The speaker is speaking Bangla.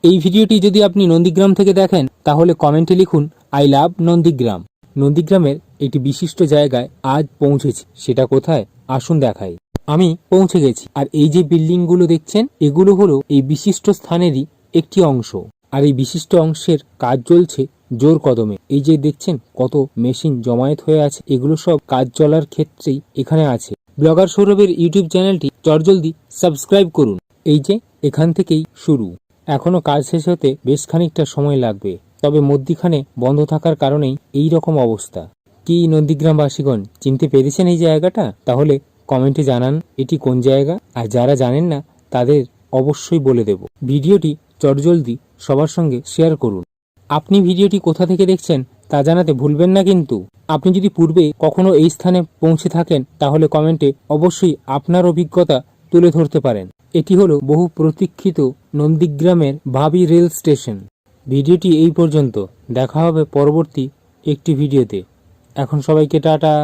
এই ভিডিওটি যদি আপনি নন্দীগ্রাম থেকে দেখেন তাহলে কমেন্টে লিখুন আই লাভ নন্দীগ্রাম। নন্দীগ্রামের একটি বিশিষ্ট জায়গায় আজ পৌঁছেছি, সেটা কোথায় আসুন দেখাই। আমি পৌঁছে গেছি, আর এই যে বিল্ডিংগুলো দেখছেন এগুলো হলো এই বিশিষ্ট স্থানেরই একটি অংশ। আর এই বিশিষ্ট অংশের কাজ চলছে জোর কদমে। এই যে দেখছেন কত মেশিন জমায়েত হয়ে আছে, এগুলো সব কাজ চলার ক্ষেত্রেই এখানে আছে। ব্লগার সৌরভের ইউটিউব চ্যানেলটি চটজলদি সাবস্ক্রাইব করুন। এই যে এখান থেকেই শুরু, এখনো কাজ শেষ হতে বেশ খানিকটা সময় লাগবে, তবে মধ্যিখানে বন্ধ থাকার কারণেই এই রকম অবস্থা। কি নন্দীগ্রামবাসীগণ চিনতে পেরেছেন এই জায়গাটা? তাহলে কমেন্টে জানান এটি কোন জায়গা, আর যারা জানেন না তাদের অবশ্যই বলে দেব। ভিডিওটি চটজলদি সবার সঙ্গে শেয়ার করুন। আপনি ভিডিওটি কোথা থেকে দেখছেন তা জানাতে ভুলবেন না কিন্তু। আপনি যদি পূর্বে কখনো এই স্থানে পৌঁছে থাকেন তাহলে কমেন্টে অবশ্যই আপনার অভিজ্ঞতা তুলে ধরতে পারেন। এটি হলো বহু প্রতীক্ষিত নন্দীগ্রামের ভাবি রেল স্টেশন। ভিডিওটি এই পর্যন্ত, দেখা হবে পরবর্তী একটি ভিডিওতে। এখন সবাইকে টাটা।